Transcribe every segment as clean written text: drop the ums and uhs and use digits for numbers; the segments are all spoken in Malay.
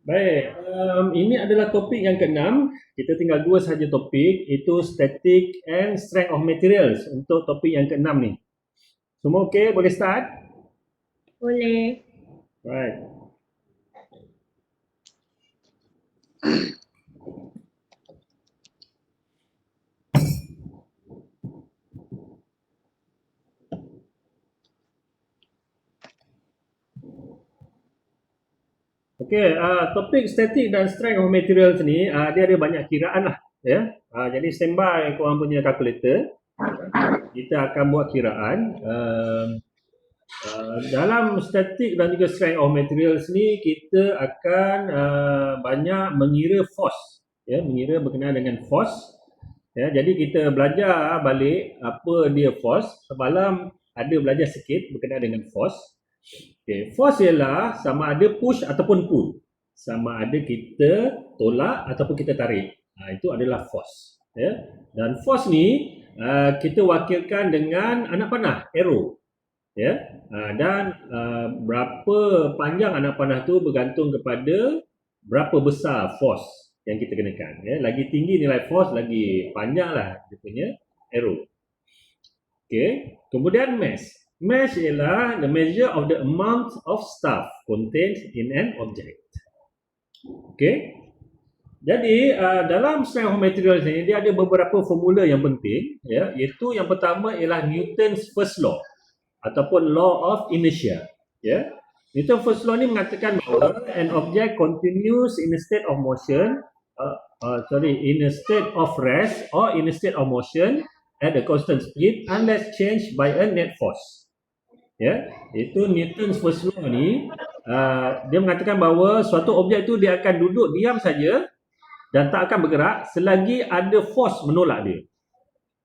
Baik, ini adalah topik yang keenam. Kita tinggal dua sahaja topik, itu static and strength of materials untuk topik yang keenam ni. Semua okey? Boleh start? Boleh. Right. Okey, topik static dan strength of materials ni dia ada banyak kiraan lah, ya. Jadi standby korang punya kalkulator. Kita akan buat kiraan. Dalam static dan juga strength of materials ni kita akan banyak mengira force, ya, mengira berkenaan dengan force. Ya, jadi kita belajar balik apa dia force. Semalam ada belajar sikit berkenaan dengan force. Okay. Force ialah sama ada push ataupun pull. Sama ada kita tolak ataupun kita tarik. Itu adalah force. Ya. Dan force ni kita wakilkan dengan anak panah, arrow. Ya. Dan berapa panjang anak panah tu bergantung kepada berapa besar force yang kita kenakan. Ya. Lagi tinggi nilai force, lagi panjanglah dia punya arrow. Okay. Kemudian mass. Mass ialah the measure of the amount of stuff contained in an object. Okay. Jadi dalam strength of materials ni dia ada beberapa formula yang penting, ya, iaitu yang pertama ialah Newton's first law ataupun law of inertia. Ya. Newton's first law ni mengatakan bahawa an object continues in a state of motion, in a state of rest or in a state of motion at a constant speed unless changed by a net force. Ya, itu Newton's first law ni dia mengatakan bahawa suatu objek tu dia akan duduk diam saja dan tak akan bergerak selagi ada force menolak dia.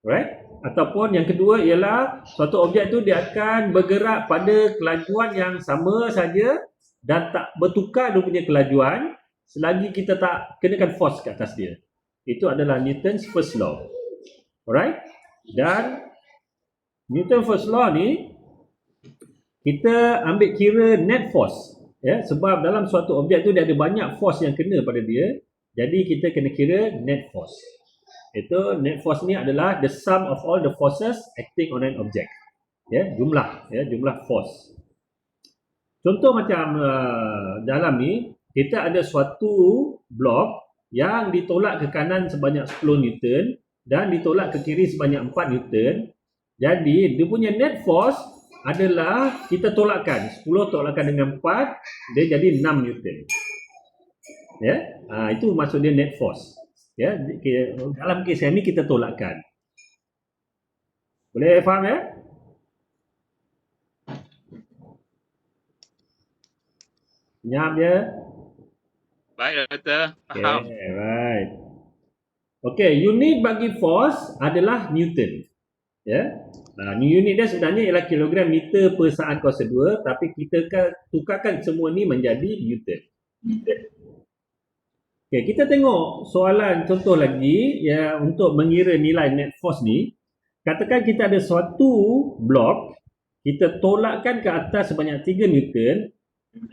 Right? Ataupun yang kedua ialah suatu objek tu dia akan bergerak pada kelajuan yang sama saja dan tak bertukar dia punya kelajuan selagi kita tak kenakan force ke atas dia. Itu adalah Newton's first law. Alright? Dan Newton's first law ni kita ambil kira net force, ya, sebab dalam suatu objek tu dia ada banyak force yang kena pada dia, jadi kita kena kira net force. Itu net force ni adalah the sum of all the forces acting on an object, ya, jumlah force. Contoh macam dalam ni kita ada suatu blok yang ditolak ke kanan sebanyak 10 Newton dan ditolak ke kiri sebanyak 4 Newton. Jadi dia punya net force adalah kita tolakkan 10 tolakkan dengan 4, dia jadi 6 Newton. Ya, itu maksud dia net force. Ya, dalam kes ini kita tolakkan. Boleh faham ya? Senyap je. Baik, Doktor. Faham. Okay, right. Okay, unit bagi force adalah Newton. Ya. Unit dia sebenarnya ialah kilogram meter per saat kuasa 2, tapi kita tukarkan semua ni menjadi Newton. Okay, kita tengok soalan contoh lagi ya untuk mengira nilai net force ni. Katakan kita ada suatu blok, kita tolakkan ke atas sebanyak 3 Newton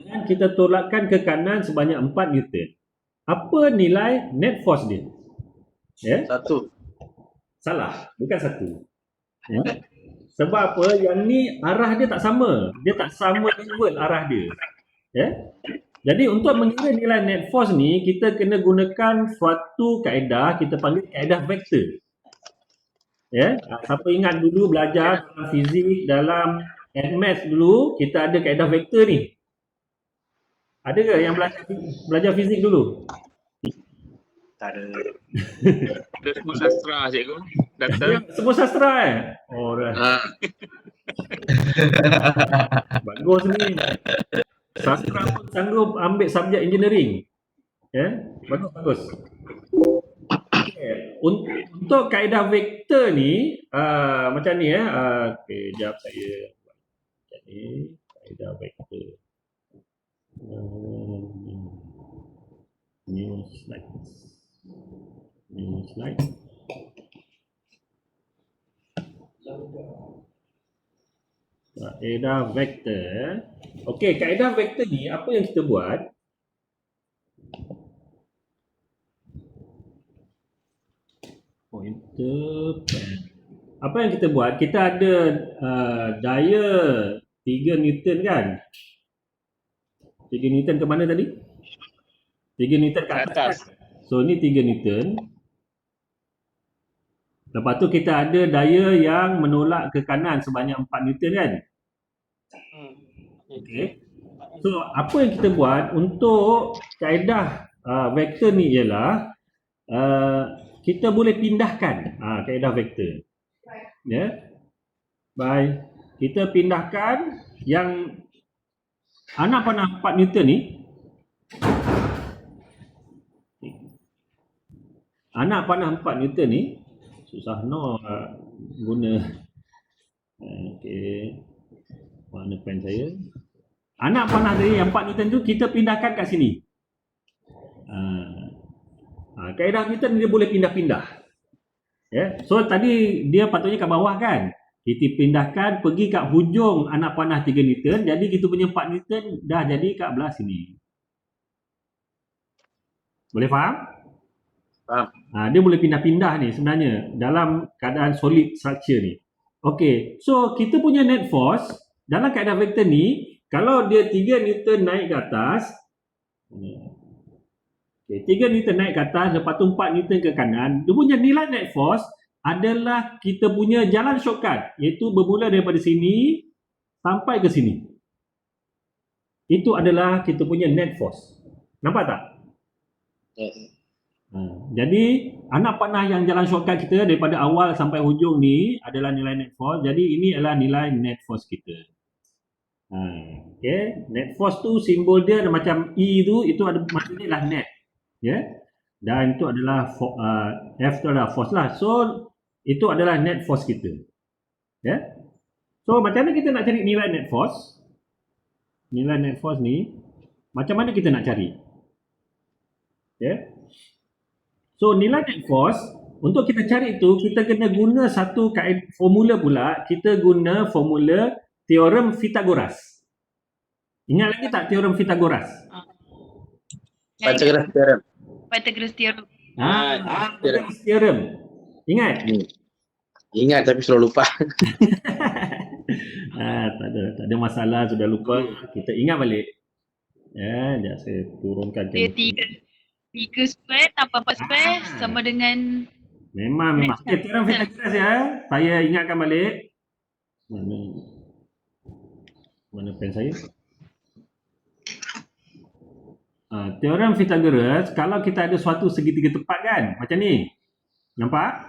dan kita tolakkan ke kanan sebanyak 4 Newton. Apa nilai net force dia? Ya? 1. Salah, bukan 1. Ya? Sebab apa? Yang ni arah dia tak sama. Dia tak sama equal arah dia. Ya? Jadi untuk mengira nilai net force ni, kita kena gunakan suatu kaedah, kita panggil kaedah vektor. Ya, siapa ingat dulu belajar dalam fizik, dalam math dulu, kita ada kaedah vektor ni. Ada ke yang belajar fizik dulu? Tak ada. Ada semua sastra, cikgu. Doktor. Semua sastra Oh, dah. Bagus ni. Sastra pun sanggup ambil subjek engineering. Ya, bagus. Okay. Untuk kaedah vektor ni macam ni okey, jap saya buat ni kaedah vektor. New slide. Kaedah vektor. Okey, kaedah vektor ni apa yang kita buat? Pointer pen. Apa yang kita buat? Kita ada daya 3 Newton kan? 3 Newton ke mana tadi? 3 Newton ke Ke atas. atas. Kan? So ni 3 Newton. Lepas tu kita ada daya yang menolak ke kanan sebanyak 4 Newton kan? Okey. So apa yang kita buat untuk kaedah vektor ni ialah kita boleh pindahkan kaedah vektor. Ya. Baik. Kita pindahkan yang anak panah 4 Newton ni. Anak panah 4 Newton ni susah guna. Okey. Mana pen saya? Anak panah tadi yang 4 Newton tu kita pindahkan kat sini. Kaedah Newton dia boleh pindah-pindah. Ya. So tadi dia patutnya kat bawah kan? Kita pindahkan pergi kat hujung anak panah 3 Newton. Jadi kita punya 4 Newton dah jadi kat belah sini. Boleh faham? Faham. Dia boleh pindah-pindah ni sebenarnya dalam keadaan solid structure ni. Okey, so kita punya net force dalam kaedah vektor ni, kalau dia 3 Newton naik ke atas, 3 Newton naik ke atas, lepas tu 4 Newton ke kanan, dia punya nilai net force adalah kita punya jalan shortcut, iaitu bermula daripada sini sampai ke sini. Itu adalah kita punya net force. Nampak tak? Yes. Jadi anak panah yang jalan shortcut kita daripada awal sampai hujung ni adalah nilai net force. Jadi ini adalah nilai net force kita. Okay. Net force tu simbol dia ada macam E tu, itu ada maksudnya lah net. Ya. Dan itu adalah F tu adalah force lah. So itu adalah net force kita. Ya. So macam mana kita nak cari nilai net force? Nilai net force ni macam mana kita nak cari? Ya. So nilai net force, untuk kita cari itu, kita kena guna satu formula pula. Kita guna formula teorem Pythagoras. Ingat lagi tak teorem Pythagoras? Pythagoras theorem. Pythagoras theorem. Pythagoras theorem. Ingat? Ingat tapi selalu lupa. Tak ada masalah, sudah lupa. Kita ingat balik. Ya, sekejap saya turunkan. Dia 3 square tambah 4 square sama dengan Memang. Okay, teorem Pythagoras ya. Saya ingatkan balik. Mana pen saya? Teorem Pythagoras, kalau kita ada suatu segitiga tepat kan, macam ni. Nampak?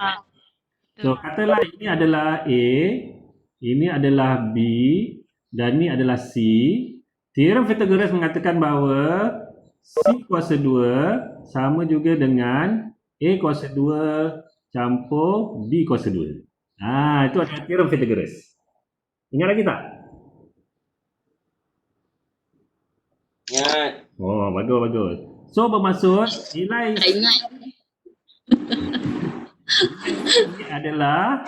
So katalah ini adalah A, ini adalah B dan ini adalah C. Teorem Pythagoras mengatakan bahawa C kuasa 2 sama juga dengan A kuasa 2 campur B kuasa 2. Itu adalah teorem Pythagoras. Ingat lagi tak? Ingat. Oh, bagus. So bermaksud nilai tak ingat. ini adalah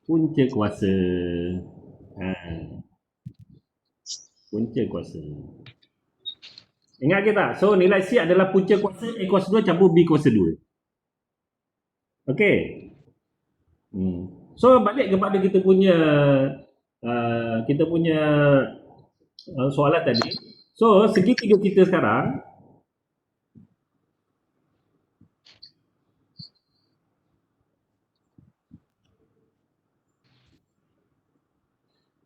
punca kuasa. Punca kuasa. Ingat ke tak? So nilai C adalah punca kuasa A kuasa 2 campur B kuasa 2. Okey. So balik kepada kita punya soalan tadi. So segitiga kita sekarang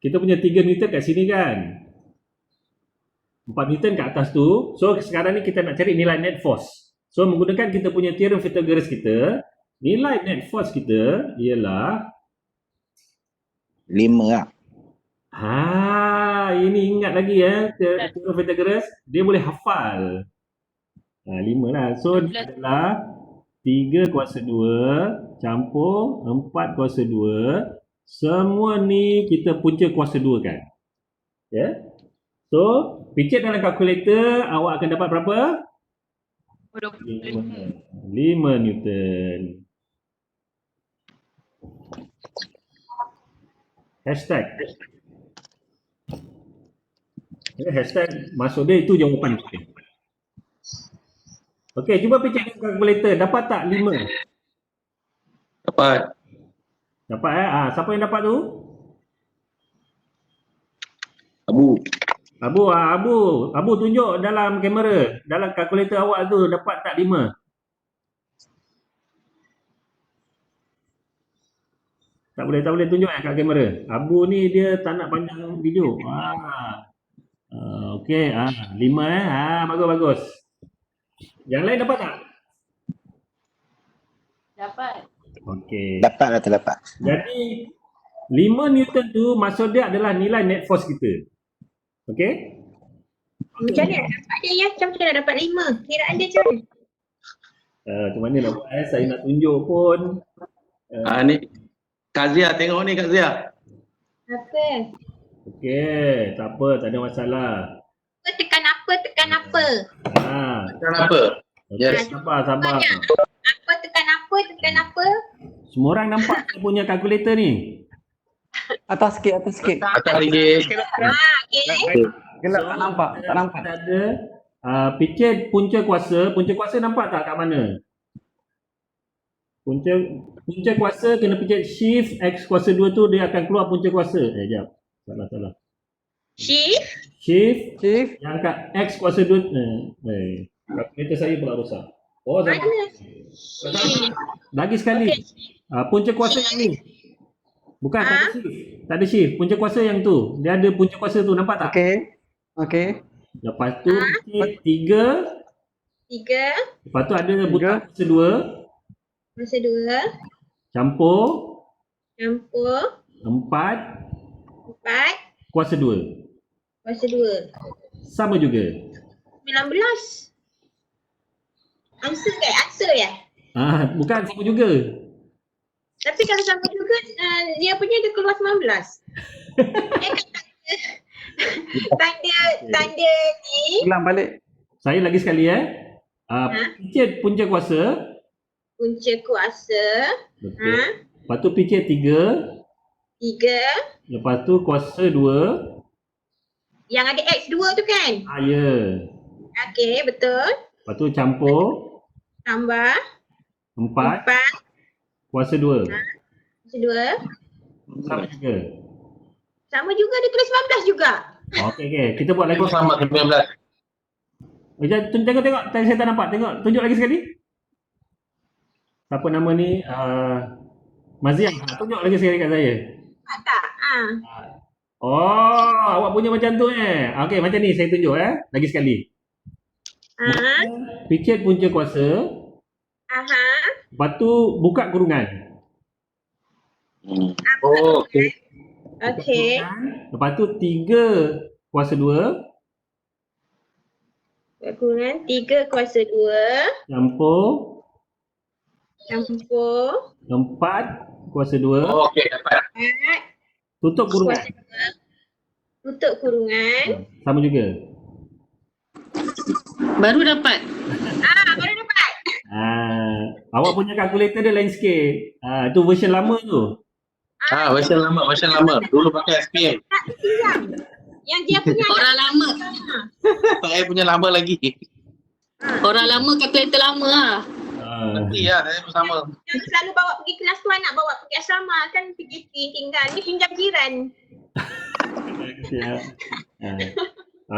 kita punya 3 Newton kat sini kan, 4 Newton kat atas tu. So sekarang ni kita nak cari nilai net force. So menggunakan kita punya teorem Pythagoras kita, nilai net force kita ialah 5 lah. Ini ingat lagi ya, teorem Pythagoras, dia boleh hafal. 5 lah. So dia adalah 3 kuasa 2 campur 4 kuasa 2. Semua ni kita punca kuasa 2 kan. Ya. So, picit dalam kalkulator, awak akan dapat berapa? 5 Newton. Hashtag. Hashtag maksud dia itu jawapan kita. Okey, cuba picit dengan kalkulator. Dapat tak 5? Dapat. Dapat siapa yang dapat tu? Abu. Abu tunjuk dalam kamera. Dalam kalkulator awak tu dapat tak 5? Tak boleh tunjuk kat kamera. Abu ni dia tak nak panjang video. Okey, 5 bagus. Yang lain dapat tak? Dapat. Okey. Dapat atau tak dapat? Jadi 5 Newton tu maksud dia adalah nilai net force kita. Okey? Macam mana nak dapat dia ya? Macam mana nak dapat 5? Kiraan dia macam mana? Macam mana nak buat saya nak tunjuk pun. Ni. Kak Zia, tengok ni Kak Zia. Apa? Okey, tak apa, tak ada masalah. Tekan apa? Tekan apa? Kenapa? Okey, Yes. sabar. Apa tekan apa? Tekan apa? Semua orang nampak saya punya kalkulator ni? Atas sikit. Atas lagi. Okey. Gelap, tak nampak. Kita ada picit punca kuasa. Punca kuasa nampak tak kat mana? Punca kuasa kena picit shift X kuasa 2 tu dia akan keluar punca kuasa. Sekejap. Salah. Shift yang kat X kuasa 2. Kalkulator saya pula rosak. Mana? Lagi sekali. Punca kuasa yang ni. Bukan, tak ada shift. Punca kuasa yang tu. Dia ada punca kuasa tu, nampak tak? Okey. Lepas tu picit 3. 3. Lepas tu ada butang kuasa 2. Masa 2. Campur. 4. 4. Kuasa 2. Masa 2. Sama juga. 19. Answer ya? Bukan sama juga. Tapi kalau sama juga, dia punya dia keluar 19. Tanda ni. Ulang balik. Saya lagi sekali picit punca kuasa. Punca kuasa. Okey. Lepas tu picit 3. 3. Lepas tu kuasa 2. Yang ada X2 tu kan? Ya. Okey, betul. Lepas tu campur. Tambah. 4. 4. Kuasa 2. Kuasa 2. Sama juga. Sama juga, dia tulis 19 juga. Okey. Kita buat lagi. Itu sama 19. Tengok. Saya tak nampak. Tengok. Tunjuk lagi sekali. Siapa nama ni? Mazian. Tunjuk lagi sekali kat saya. Tak. Awak punya macam tu Okey, macam ni saya tunjuk lagi sekali. Picit punca kuasa. Lepas tu buka kurungan. Okey. Okey. Lepas tu 3 kuasa 2. Kurungan 3 kuasa 2. Campur. 4 kuasa 2. Okey, dapat. Tutup kurungan. Tutup kurungan. Sama juga. Baru dapat. Baru dapat. Awak punya kalkulator dia lain sikit. Itu version lama tu. Version lama. Dulu pakai SPM. Tak siang. Yang dia punya Orang lama. Saya punya lama lagi. Orang lama kalkulator lama lah. Nanti saya pun sama. yang selalu bawa pergi kelas tu anak bawa pergi asrama kan PGP tinggal. Ni pinjam jiran.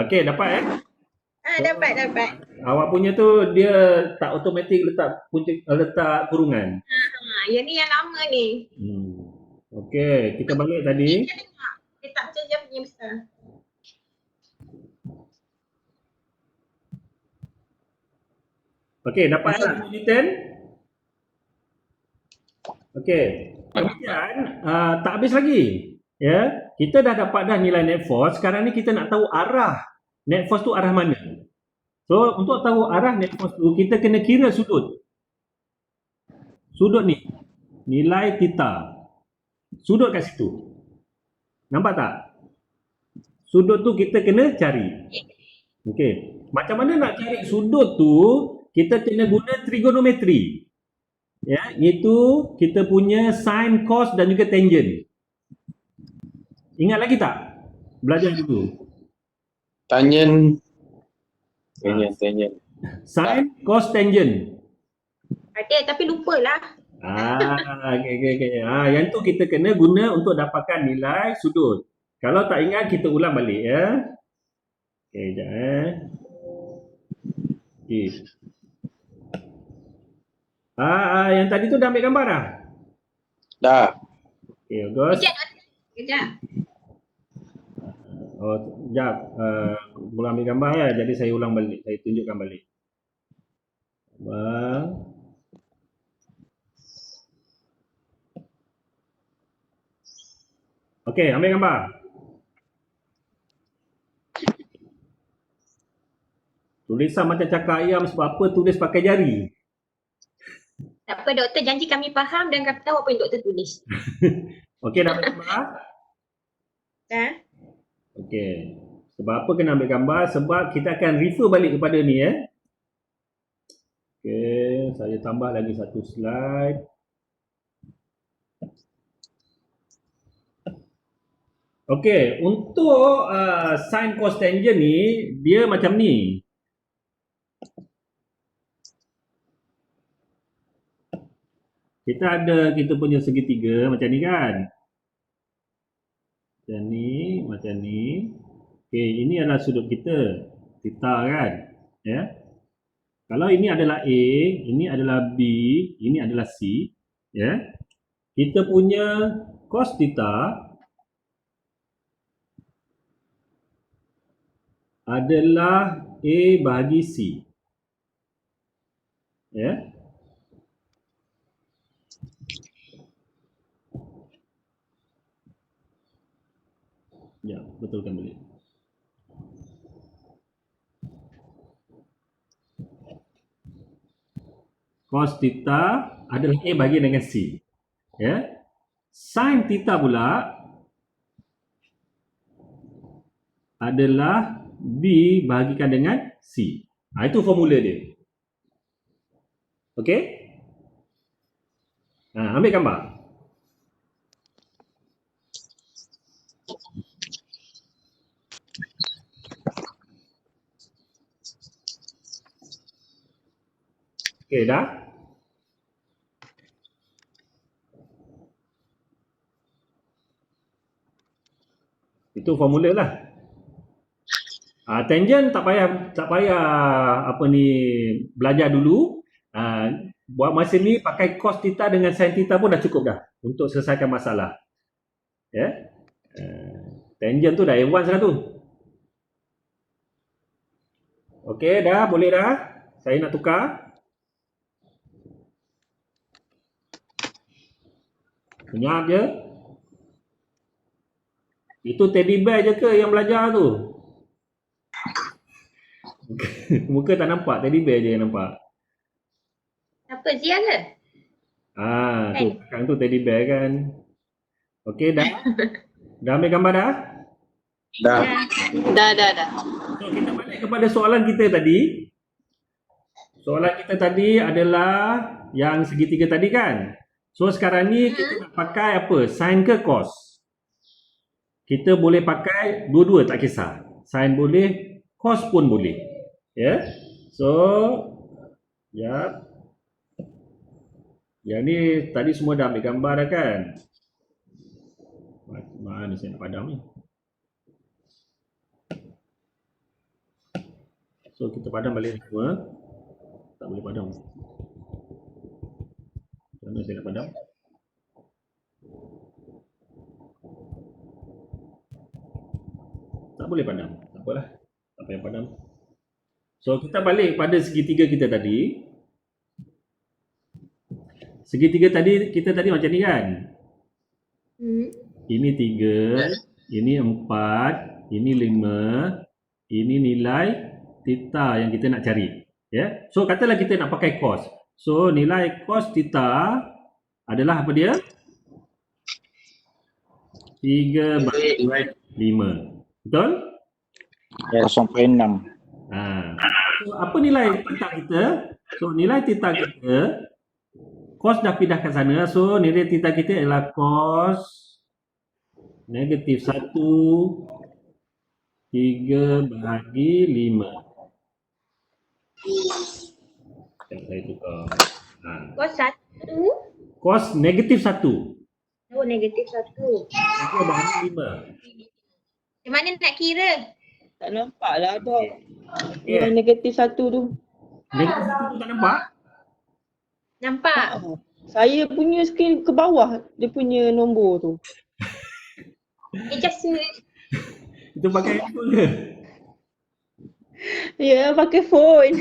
Okey, dapat Dapat. Awak punya tu dia tak automatik letak kurungan. Yang ni yang lama ni. Okey, kita balik tadi. Dia tak macam dia punya besar. Okey, dapat tak Newton? Okey. Kemudian tak habis lagi. Ya, kita dah dapat nilai net force. Sekarang ni kita nak tahu arah net force tu arah mana. So, untuk tahu arah net force tu kita kena kira sudut. Sudut ni nilai theta. Sudut kat situ. Nampak tak? Sudut tu kita kena cari. Okey. Macam mana nak cari sudut tu? Kita kena guna trigonometri. Ya, iaitu kita punya sin, cos dan juga tangent. Ingat lagi tak? Belajar dulu. Tangent. Sin, cos, tangent. Ada tapi lupalah. Okay. Yang tu kita kena guna untuk dapatkan nilai sudut. Kalau tak ingat, kita ulang balik ya. Okay, sekejap Okay. Yang tadi tu dah ambil gambar dah? Dah. Okay, bagus. Kejap. Oh, sekejap. Ulang ambil gambar ya. Jadi saya ulang balik. Saya tunjukkan balik. Bang. Okey, ambil gambar. Tulisan macam cakar ayam sebab apa tulis pakai jari? Tak apa doktor, janji kami faham dan kami tahu apa yang doktor tulis. Okey, dah ambil gambar? Dah? Okey. Sebab apa kena ambil gambar? Sebab kita akan refer balik kepada ni ya. Okey, saya tambah lagi satu slide. Okey, untuk sin cos tangent ni dia macam ni. Kita ada kita punya segitiga macam ni kan. Macam ni. Okey, ini adalah sudut kita. Theta kan. Ya. Kalau ini adalah A, ini adalah B, ini adalah C, ya. Kita punya cos theta adalah A bahagi C. Ya. Ya, betulkan balik. Cos theta adalah A bahagi dengan C. Ya. Sin theta pula adalah B bahagikan dengan C. Itu formula dia. Okey? Ambil gambar. Okey, dah? Itu formula lah. Tangent tak payah apa ni belajar dulu. Buat masa ni pakai cos theta dengan sin theta pun dah cukup dah untuk selesaikan masalah. Ya. Tangent tu dah advance dah tu. Okey, dah boleh dah. Saya nak tukar. Senyap je. Itu teddy bear je ke yang belajar tu? Muka tak nampak, teddy bear je yang nampak. Apa Zia ke? Tu belakang tu teddy bear kan. Okey, dah? Dah ambil gambar dah? Dah. Dah. So, kita balik kepada soalan kita tadi. Soalan kita tadi adalah yang segitiga tadi kan? So, sekarang ni kita nak pakai apa? Sin ke cos? Kita boleh pakai dua-dua, tak kisah. Sin boleh, cos pun boleh. Ya. So, ya. Yang ni tadi semua dah ambil gambar dah kan? Mana saya nak padam ni? So, kita padam balik semua. Tak boleh padam. Macam mana saya nak padam? Tak boleh padam. Tak apalah. Tak payah padam. So, kita balik pada segitiga kita tadi. Segitiga tadi, kita tadi macam ni kan? Ini 3, ini 4, ini 5, ini nilai theta yang kita nak cari. Ya. So, katalah kita nak pakai cos. So, nilai cos theta adalah apa dia? 3/5. Betul? 0.6. So, apa nilai theta kita? So, nilai theta kita, cos dah pindah ke sana. So, nilai theta kita adalah cos -1 3/5. Saya tukar. Kos 1. Cos -1. Oh, negatif 1. 3 bahagi 5. Macam mana nak kira? Tak nampak lah dok. Okay. Yang negatif 1 tu. Negatif 1 tu tak nampak? Nampak? Saya punya skrin ke bawah dia punya nombor tu. Just Itu pakai handphone ke? Ya, pakai phone.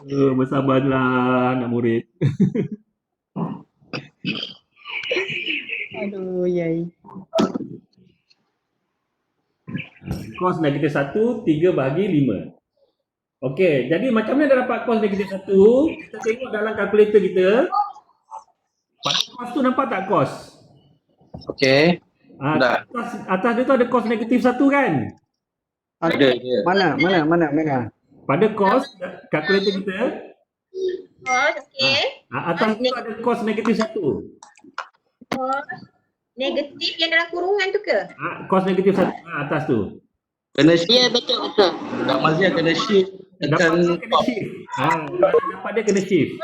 Bersabarlah anak murid. Aduh, yai. Cos -1, 3 bahagi 5. Okey, jadi macam mana dah dapat cos -1? Kita tengok dalam kalkulator kita. Pada cos tu nampak tak cos? Okey. Dah. Atas dia tu ada cos -1 kan? Ada je. Mana? Pada cos, kalkulator kita, kos, okey. atas tu ada cos -1. Kos negatif yang dalam kurungan tu ke? Cos -1 atas tu. Kena shift. Ya, betul. Kak Mazia kena shift. Dapat Tekan dia kena shift. Dapat dia kena shift.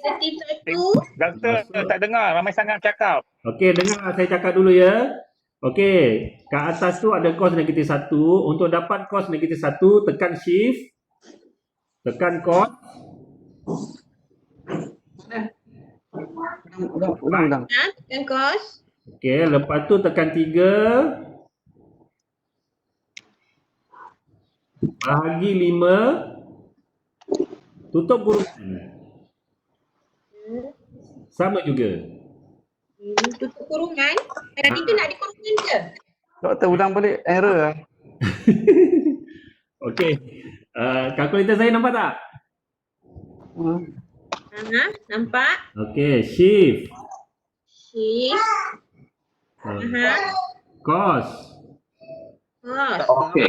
Negatif 1. Doktor tak dengar, ramai sangat cakap. Okey, dengar saya cakap dulu ya. Okey, kat atas tu ada cos -1. Untuk dapat cos -1, tekan shift. Tekan cos. Ulang. Tekan kos. Okey, lepas tu tekan 3. Bahagi 5. Tutup kurungan. Sama juga. Tutup kurungan. Tadi tu nak dikurungan ke? Doktor ulang balik error. Okey. Kalkulator saya nampak tak? Nampak? Okey, shift. Shift. Cos. Kos. Okey.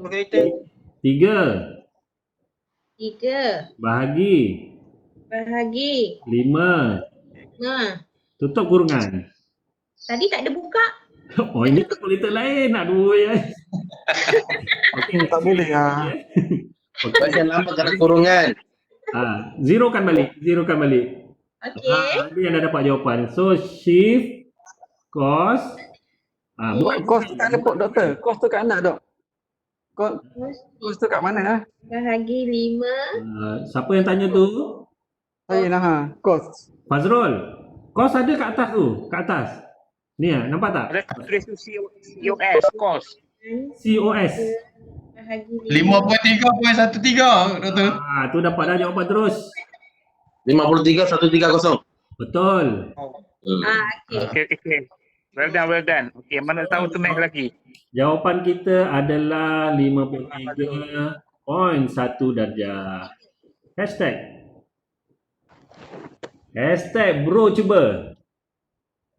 Okey. 3 bahagi Bahagi 5. Tutup kurungan. Tadi tak ada buka. Oh, ini kalkulator lain. Aduh ya. Okey, Tak boleh ah. Baca lama kena kurungan. Zerokan balik. Okey. Ada yang dah dapat jawapan. So shift cos. Kos tu kat mana pok doktor? Kos tu kat mana dok? Kos tu kat mana? Bahagi 5. Siapa yang tanya tu? Saya nah kos. Fazrul. Cos ada kat atas tu, kat atas. Ni nampak tak? Ada tulis tu COS, kos. COS. Bahagi 53.13 doktor. Tu dapat dah jawapan terus. 53 130. Betul. okey. Okay. Well done. Okay, mana tahu tu naik lagi. Jawapan kita adalah 53.1 darjah. Hashtag bro cuba.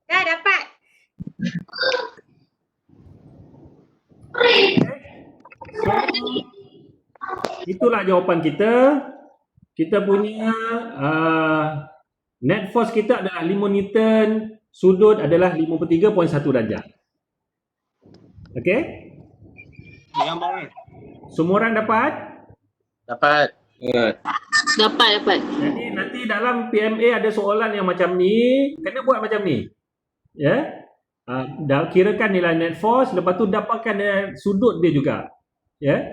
Dah dapat. Itulah jawapan kita. Kita punya net force kita adalah 5 Newton, sudut adalah 53.1 darjah. Okey? Yang bawah. Semua orang dapat? Dapat. Dapat. Jadi nanti dalam PMA ada soalan yang macam ni, kena buat macam ni. Ya? Kirakan nilai net force, lepas tu dapatkan sudut dia juga. Ya?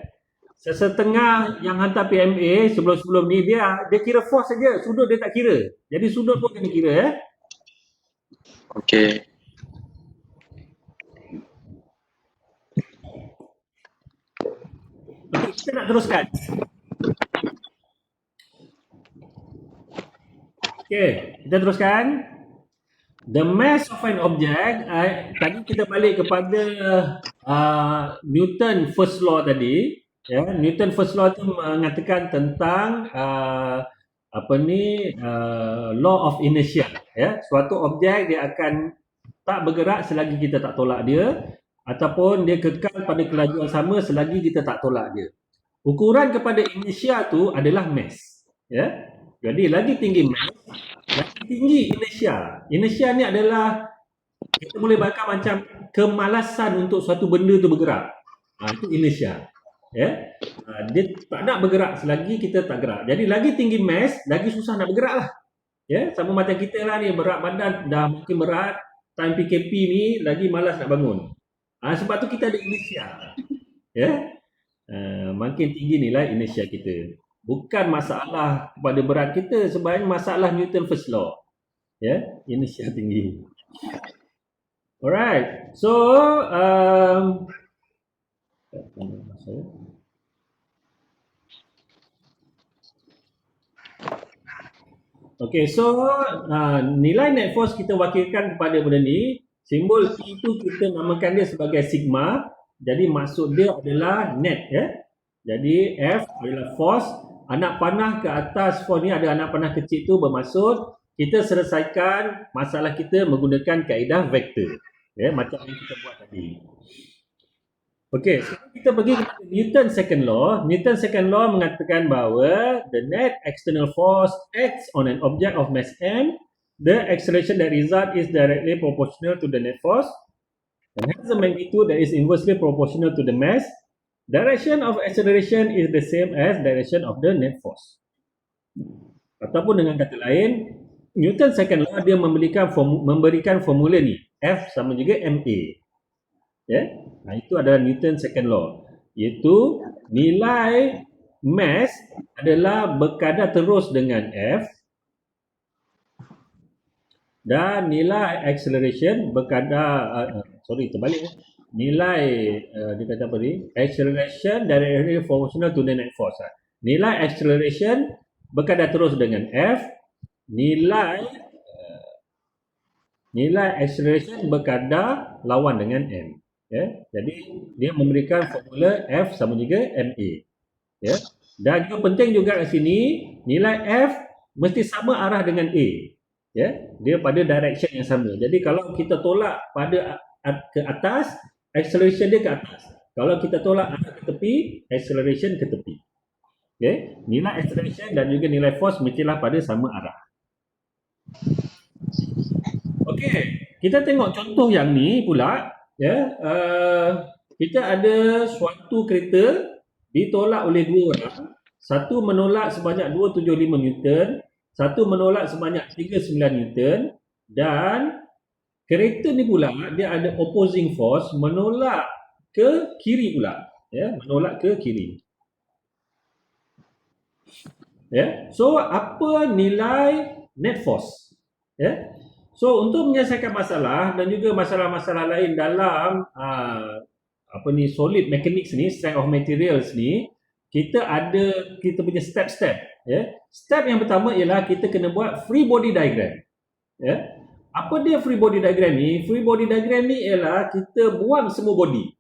Sesetengah yang hantar PMA sebelum-sebelum ni dia kira force saja, sudut dia tak kira. Jadi sudut pun kena kira ya. Okey. Okey, kita nak teruskan. Okey, kita teruskan. The mass of an object, tadi kita balik kepada Newton first law tadi. Ya, Newton first law tu mengatakan tentang law of inertia. Ya, suatu objek dia akan tak bergerak selagi kita tak tolak dia, ataupun dia kekal pada kelajuan sama selagi kita tak tolak dia. Ukuran kepada inertia tu adalah mass. Ya. Jadi lagi tinggi mass, lagi tinggi inertia. Inertia ni adalah kita boleh bayangkan macam kemalasan untuk suatu benda tu bergerak. Itu inertia. Ya. Dia tak nak bergerak selagi kita tak gerak. Jadi lagi tinggi mass, lagi susah nak bergerak lah. Ya, sama macam kita lah ni, berat badan dah makin berat, time PKP ni lagi malas nak bangun. Sebab tu kita ada inertia. Ya. Makin tinggi nilai inertia kita. Bukan masalah kepada berat kita, sebenarnya masalah Newton first law. Ya, inertia tinggi. Alright. So, okay, so nilai net force kita wakilkan kepada benda ni. Simbol P itu kita namakan dia sebagai sigma. Jadi maksud dia adalah net, ya. Jadi F adalah force. Anak panah ke atas force ni ada anak panah kecil tu, bermaksud kita selesaikan masalah kita menggunakan kaedah vektor. Ya, macam yang kita buat tadi. Okey, sekarang kita pergi kepada Newton second law. Newton second law mengatakan bahawa the net external force acts on an object of mass m. The acceleration that result is directly proportional to the net force, and has a magnitude that is inversely proportional to the mass. Direction of acceleration is the same as direction of the net force. Ataupun dengan kata lain, Newton second law dia memberikan formula ni, F sama juga ma. Ya, itu adalah Newton second law, iaitu nilai mass adalah berkadar terus dengan F dan nilai acceleration berkadar terbalik. Nilai dia kata apa ni? Acceleration directly proportional to the net force. Nilai acceleration berkadar terus dengan F, nilai acceleration berkadar lawan dengan m. Ya, jadi dia memberikan formula F sama juga ma. Ya, dan juga penting juga di sini nilai F mesti sama arah dengan a. Ya, dia pada direction yang sama. Jadi kalau kita tolak pada ke atas, acceleration dia ke atas. Kalau kita tolak arah ke tepi, acceleration ke tepi. Okay, nilai acceleration dan juga nilai force mestilah pada sama arah. Okey, kita tengok contoh yang ni pula. Ya, kita ada suatu kereta ditolak oleh dua orang. Satu menolak sebanyak 275 Newton, satu menolak sebanyak 39 Newton, dan kereta ni pula dia ada opposing force menolak ke kiri pula. Ya, menolak ke kiri. Ya, so apa nilai net force? Ya. So untuk menyelesaikan masalah dan juga masalah-masalah lain dalam solid mechanics ni, strength of materials ni, kita punya step-step. Ya. Step yang pertama ialah kita kena buat free body diagram. Ya. Apa dia free body diagram ni? Free body diagram ni ialah kita buang semua body.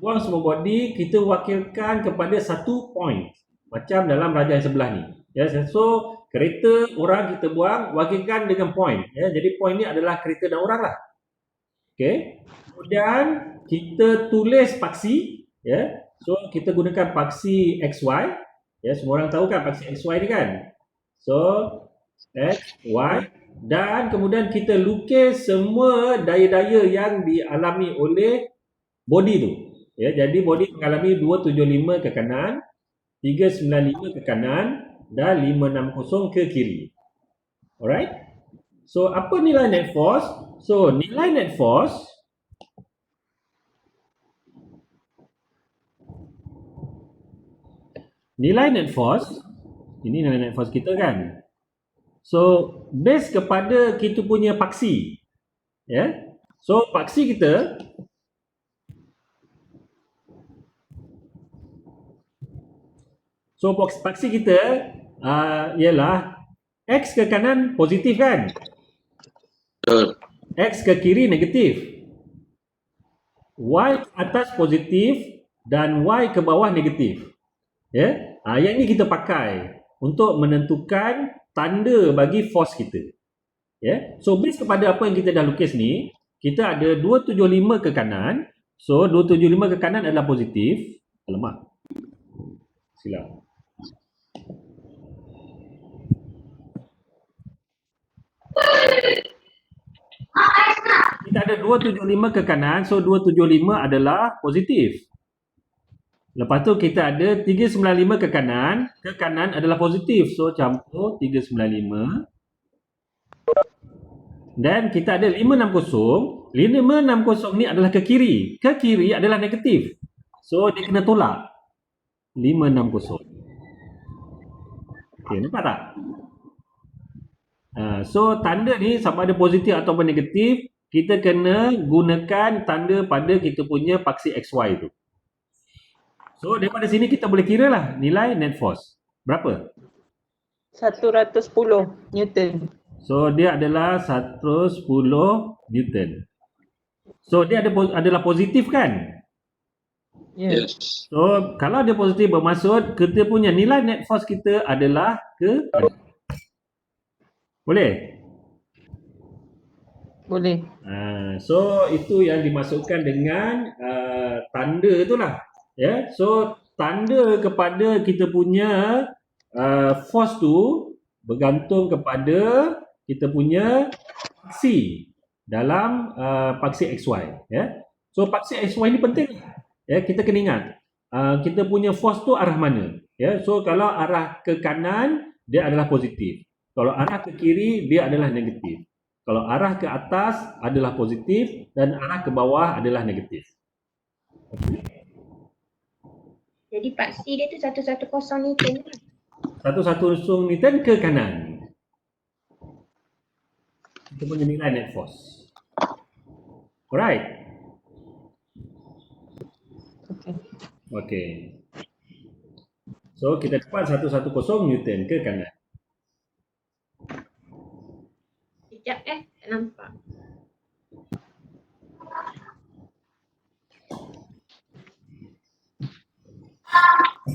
Buang semua body, kita wakilkan kepada satu point. Macam dalam rajah sebelah ni. Ya, so kereta orang kita buang, wakilkan dengan point. Ya, jadi point ni adalah kereta dan orang lah. Okey. Kemudian kita tulis paksi. Ya, so kita gunakan paksi XY. Ya, semua orang tahu kan paksi XY ni kan. So X, Y, dan kemudian kita lukis semua daya-daya yang dialami oleh body tu. Ya, jadi body mengalami 275 ke kanan, 395 ke kanan dan 560 ke kiri. Alright? So apa nilai net force? So nilai net force ini nilai net force kita kan. So base kepada kita punya paksi. Ya. So paksi kita ialah X ke kanan positif kan? Betul. X ke kiri negatif. Y ke atas positif dan Y ke bawah negatif. Ya, yang ini kita pakai untuk menentukan tanda bagi force kita. Ya, so base kepada apa yang kita dah lukis ni, kita ada 275 ke kanan. So 275 ke kanan adalah positif. Alamak. Silap. Kita ada 275 ke kanan, so 275 adalah positif. Lepas tu kita ada 395 ke kanan adalah positif. So campur 395. Dan kita ada 560. 560 ni adalah ke kiri. Ke kiri adalah negatif. So dia kena tolak. 560. Okey, nampak tak? So tanda ni sama ada positif ataupun negatif, kita kena gunakan tanda pada kita punya paksi XY tu. So daripada sini kita boleh kira lah nilai net force. Berapa? 110 Newton. So dia adalah 110 Newton. So dia adalah positif kan? Ya. Yes. So kalau dia positif bermaksud kita punya nilai net force kita adalah ke kanan. Boleh? Boleh. So itu yang dimasukkan dengan tanda itulah. Ya, so tanda kepada kita punya force tu bergantung kepada kita punya paksi dalam paksi XY. Ya, so paksi XY ni penting. Ya, kita kena ingat kita punya force tu arah mana. Ya, so kalau arah ke kanan dia adalah positif. Kalau arah ke kiri dia adalah negatif. Kalau arah ke atas adalah positif dan arah ke bawah adalah negatif. Jadi paksi dia tu 110 Newton. 110 Newton ke kanan. Kita punya nilai net force. Alright. Okay. So kita dapat 110 Newton ke kanan. Sekejap tak nampak.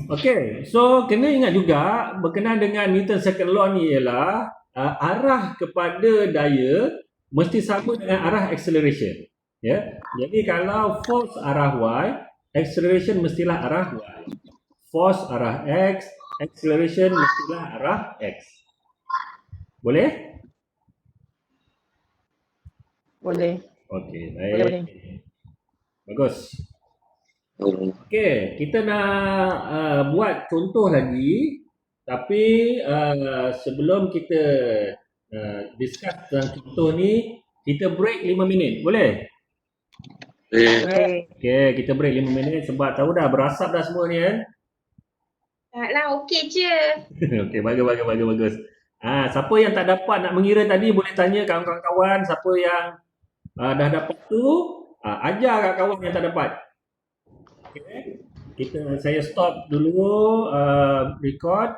Okay, so kena ingat juga berkenaan dengan Newton second law ni ialah arah kepada daya mesti sama dengan arah acceleration. Ya, jadi kalau force arah y, acceleration mestilah arah y. Force arah x, acceleration mestilah arah x. Boleh? Boleh. Okey, Boleh. baik. Bagus. Okey, kita nak buat contoh lagi, tapi sebelum kita discuss tentang contoh ni, kita break 5 minit. Boleh? Boleh. Okey, kita break 5 minit sebab tahu dah berasap dah semua ni kan. Taklah, okey je. Okey, bagus. Siapa yang tak dapat nak mengira tadi boleh tanya kawan-kawan siapa yang dah dapat tu, ajar kat kawan yang tak dapat. Okay. Saya stop dulu record.